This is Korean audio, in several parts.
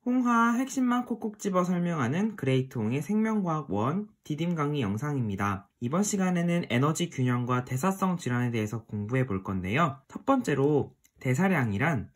홍화 핵심만 콕콕 집어 설명하는 그레이트홍의 생명과학 1 디딤 강의 영상입니다. 이번 시간에는 에너지 균형과 대사성 질환에 대해서 공부해 볼 건데요. 첫 번째로 대사량이란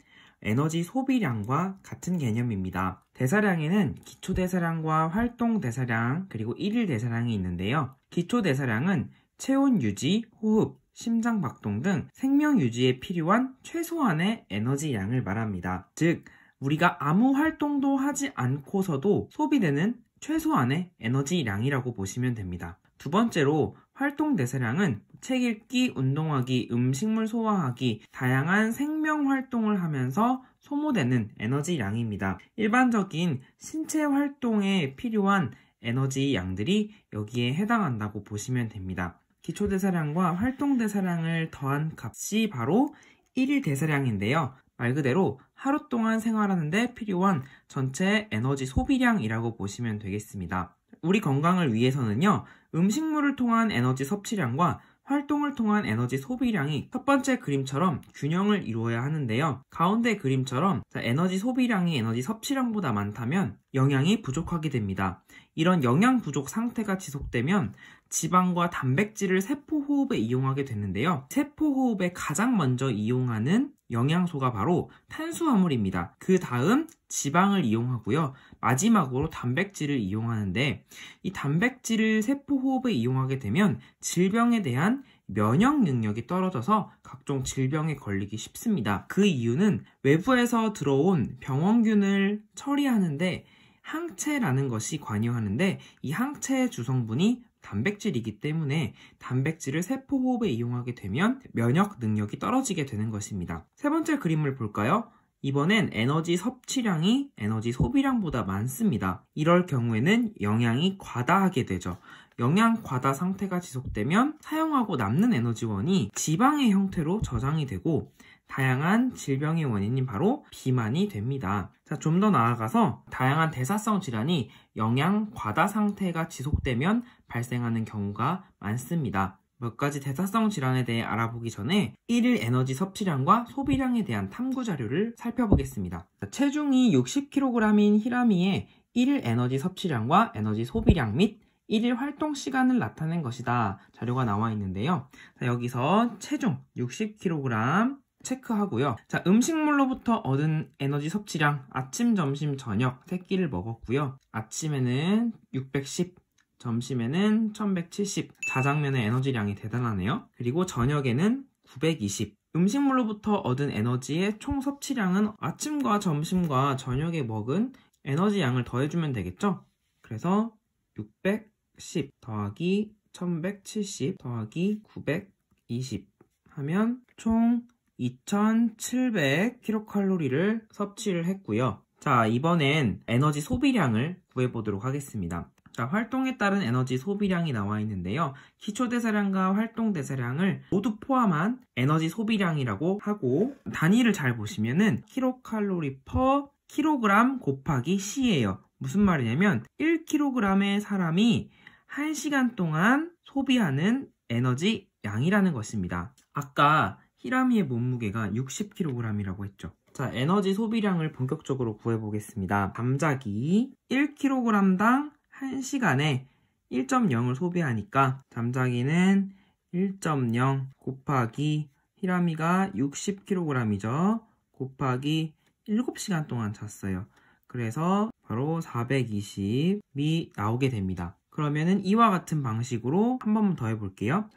에너지 소비량과 같은 개념입니다. 대사량에는 기초대사량과 활동대사량 그리고 일일대사량이 있는데요. 기초대사량은 체온 유지, 호흡, 심장박동 등 생명 유지에 필요한 최소한의 에너지 양을 말합니다. 즉 우리가 아무 활동도 하지 않고서도 소비되는 최소한의 에너지량이라고 보시면 됩니다. 두 번째로 활동대사량은 책 읽기, 운동하기, 음식물 소화하기, 다양한 생명활동을 하면서 소모되는 에너지량입니다. 일반적인 신체 활동에 필요한 에너지 양들이 여기에 해당한다고 보시면 됩니다. 기초대사량과 활동대사량을 더한 값이 바로 일일대사량인데요. 말 그대로 하루 동안 생활하는데 필요한 전체 에너지 소비량이라고 보시면 되겠습니다. 우리 건강을 위해서는요, 음식물을 통한 에너지 섭취량과 활동을 통한 에너지 소비량이 첫 번째 그림처럼 균형을 이루어야 하는데요. 가운데 그림처럼 에너지 소비량이 에너지 섭취량보다 많다면 영양이 부족하게 됩니다. 이런 영양 부족 상태가 지속되면 지방과 단백질을 세포호흡에 이용하게 되는데요. 세포호흡에 가장 먼저 이용하는 영양소가 바로 탄수화물입니다. 그 다음 지방을 이용하고요. 마지막으로 단백질을 이용하는데 이 단백질을 세포호흡에 이용하게 되면 질병에 대한 면역 능력이 떨어져서 각종 질병에 걸리기 쉽습니다. 그 이유는 외부에서 들어온 병원균을 처리하는데 항체라는 것이 관여하는데 이 항체의 주성분이 단백질이기 때문에 단백질을 세포호흡에 이용하게 되면 면역 능력이 떨어지게 되는 것입니다. 세 번째 그림을 볼까요? 이번엔 에너지 섭취량이 에너지 소비량보다 많습니다. 이럴 경우에는 영양이 과다하게 되죠. 영양 과다 상태가 지속되면 사용하고 남는 에너지원이 지방의 형태로 저장이 되고 다양한 질병의 원인인 바로 비만이 됩니다. 자, 좀 더 나아가서 다양한 대사성 질환이 영양 과다 상태가 지속되면 발생하는 경우가 많습니다. 몇 가지 대사성 질환에 대해 알아보기 전에 일일 에너지 섭취량과 소비량에 대한 탐구 자료를 살펴보겠습니다. 체중이 60kg인 히라미의 일일 에너지 섭취량과 에너지 소비량 및 일일 활동 시간을 나타낸 것이다. 자료가 나와 있는데요. 자, 여기서 체중 60kg 체크하고요. 자, 음식물로부터 얻은 에너지 섭취량 아침, 점심, 저녁 3끼를 먹었고요. 아침에는 610, 점심에는 1170, 자장면의 에너지량이 대단하네요. 그리고 저녁에는 920. 음식물로부터 얻은 에너지의 총 섭취량은 아침과 점심과 저녁에 먹은 에너지 양을 더해주면 되겠죠? 그래서 610 더하기 1170 더하기 920 하면 총 2700kcal를 섭취를 했고요. 자, 이번엔 에너지 소비량을 구해보도록 하겠습니다. 자, 활동에 따른 에너지 소비량이 나와 있는데요. 기초대사량과 활동대사량을 모두 포함한 에너지 소비량이라고 하고 단위를 잘 보시면은 kcal per kg 곱하기 C예요. 무슨 말이냐면 1kg의 사람이 1시간 동안 소비하는 에너지 양이라는 것입니다. 아까 히라미의 몸무게가 60kg이라고 했죠. 자, 에너지 소비량을 본격적으로 구해보겠습니다. 잠자기 1kg당 1시간에 1.0을 소비하니까 잠자기는 1.0 곱하기 히라미가 60kg이죠. 곱하기 7시간 동안 잤어요. 그래서 바로 420이 나오게 됩니다. 그러면은 이와 같은 방식으로 한 번만 더 해볼게요.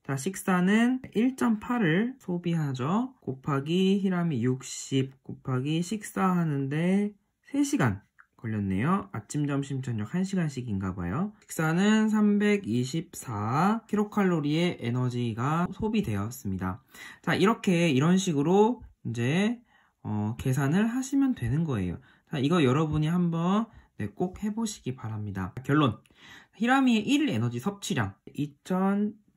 자, 식사는 1.8을 소비하죠. 곱하기 히라미 60 곱하기 식사하는데 3시간 걸렸네요. 아침, 점심, 저녁 1시간씩인가 봐요. 식사는 324kcal의 에너지가 소비되었습니다. 자, 이런 식으로 이제 계산을 하시면 되는 거예요. 자, 이거 여러분이 한번 꼭 해보시기 바랍니다. 결론. 히라미의 1일 에너지 섭취량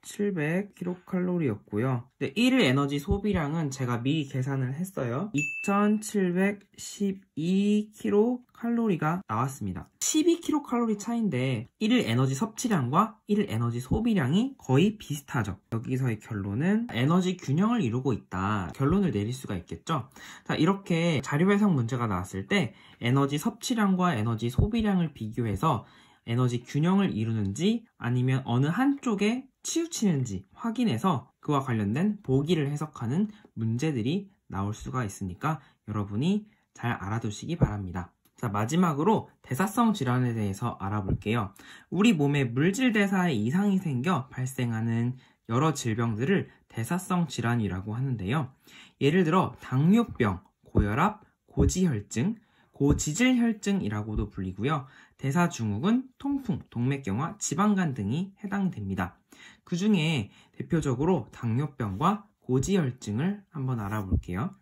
2700kcal였고요. 네, 1일 에너지 소비량은 제가 미리 계산을 했어요. 2712kcal가 나왔습니다. 12kcal 차이인데 1일 에너지 섭취량과 1일 에너지 소비량이 거의 비슷하죠. 여기서의 결론은 에너지 균형을 이루고 있다. 결론을 내릴 수가 있겠죠. 자, 이렇게 자료 해석 문제가 나왔을 때 에너지 섭취량과 에너지 소비량을 비교해서 에너지 균형을 이루는지 아니면 어느 한쪽에 치우치는지 확인해서 그와 관련된 보기를 해석하는 문제들이 나올 수가 있으니까 여러분이 잘 알아두시기 바랍니다. 자, 마지막으로 대사성 질환에 대해서 알아볼게요. 우리 몸에 물질 대사에 이상이 생겨 발생하는 여러 질병들을 대사성 질환이라고 하는데요. 예를 들어 당뇨병, 고혈압, 고지혈증, 고지질혈증이라고도 불리고요. 대사증후군, 통풍, 동맥경화, 지방간 등이 해당됩니다. 그 중에 대표적으로 당뇨병과 고지혈증을 한번 알아볼게요.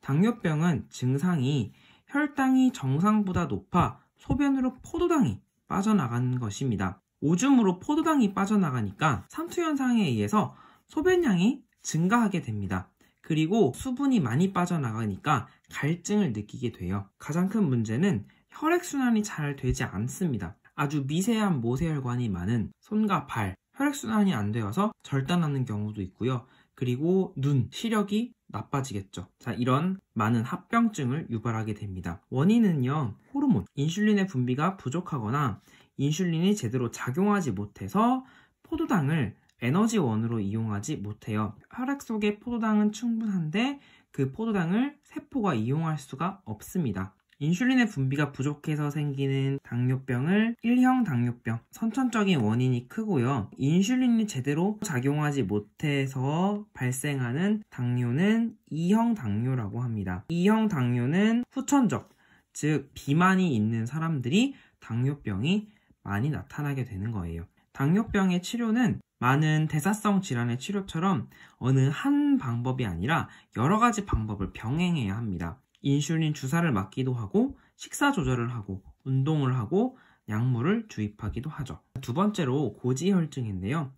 당뇨병은 증상이 혈당이 정상보다 높아 소변으로 포도당이 빠져나가는 것입니다. 오줌으로 포도당이 빠져나가니까 삼투현상에 의해서 소변량이 증가하게 됩니다. 그리고 수분이 많이 빠져나가니까 갈증을 느끼게 돼요. 가장 큰 문제는 혈액순환이 잘 되지 않습니다. 아주 미세한 모세혈관이 많은 손과 발, 혈액순환이 안 되어서 절단하는 경우도 있고요. 그리고 눈, 시력이 나빠지겠죠. 자, 이런 많은 합병증을 유발하게 됩니다. 원인은요, 호르몬, 인슐린의 분비가 부족하거나 인슐린이 제대로 작용하지 못해서 포도당을 에너지원으로 이용하지 못해요. 혈액 속의 포도당은 충분한데 그 포도당을 세포가 이용할 수가 없습니다. 인슐린의 분비가 부족해서 생기는 당뇨병을 1형 당뇨병, 선천적인 원인이 크고요. 인슐린이 제대로 작용하지 못해서 발생하는 당뇨는 2형 당뇨라고 합니다. 2형 당뇨는 후천적, 즉 비만이 있는 사람들이 당뇨병이 많이 나타나게 되는 거예요. 당뇨병의 치료는 많은 대사성 질환의 치료처럼 어느 한 방법이 아니라 여러 가지 방법을 병행해야 합니다. 인슐린 주사를 맞기도 하고 식사 조절을 하고 운동을 하고 약물을 주입하기도 하죠. 두 번째로 고지혈증인데요.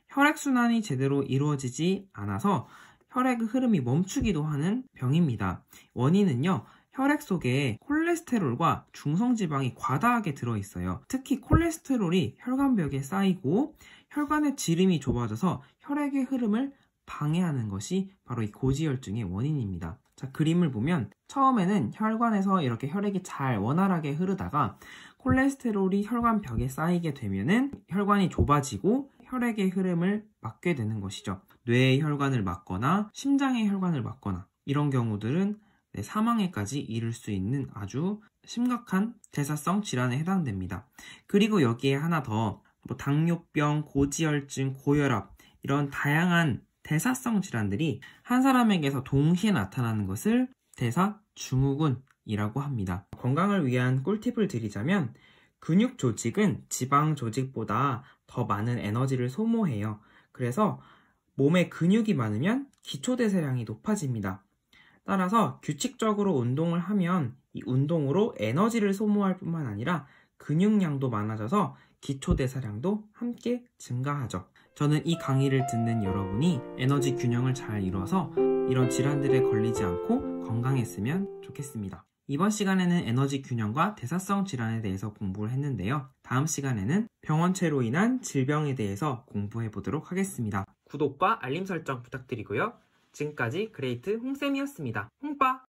혈액순환이 제대로 이루어지지 않아서 혈액의 흐름이 멈추기도 하는 병입니다. 원인은요, 혈액 속에 콜레스테롤과 중성지방이 과다하게 들어있어요. 특히 콜레스테롤이 혈관벽에 쌓이고 혈관의 지름이 좁아져서 혈액의 흐름을 방해하는 것이 바로 이 고지혈증의 원인입니다. 자, 그림을 보면 처음에는 혈관에서 이렇게 혈액이 잘 원활하게 흐르다가 콜레스테롤이 혈관벽에 쌓이게 되면은 혈관이 좁아지고 혈액의 흐름을 막게 되는 것이죠. 뇌의 혈관을 막거나 심장의 혈관을 막거나 이런 경우들은 사망에까지 이를 수 있는 아주 심각한 대사성 질환에 해당됩니다. 그리고 여기에 하나 더 당뇨병, 고지혈증, 고혈압 이런 다양한 대사성 질환들이 한 사람에게서 동시에 나타나는 것을 대사증후군이라고 합니다. 건강을 위한 꿀팁을 드리자면 근육 조직은 지방 조직보다 더 많은 에너지를 소모해요. 그래서 몸에 근육이 많으면 기초대사량이 높아집니다. 따라서 규칙적으로 운동을 하면 이 운동으로 에너지를 소모할 뿐만 아니라 근육량도 많아져서 기초대사량도 함께 증가하죠. 저는 이 강의를 듣는 여러분이 에너지 균형을 잘 이뤄서 이런 질환들에 걸리지 않고 건강했으면 좋겠습니다. 이번 시간에는 에너지 균형과 대사성 질환에 대해서 공부를 했는데요. 다음 시간에는 병원체로 인한 질병에 대해서 공부해 보도록 하겠습니다. 구독과 알림 설정 부탁드리고요. 지금까지 그레이트 홍쌤이었습니다. 홍빠!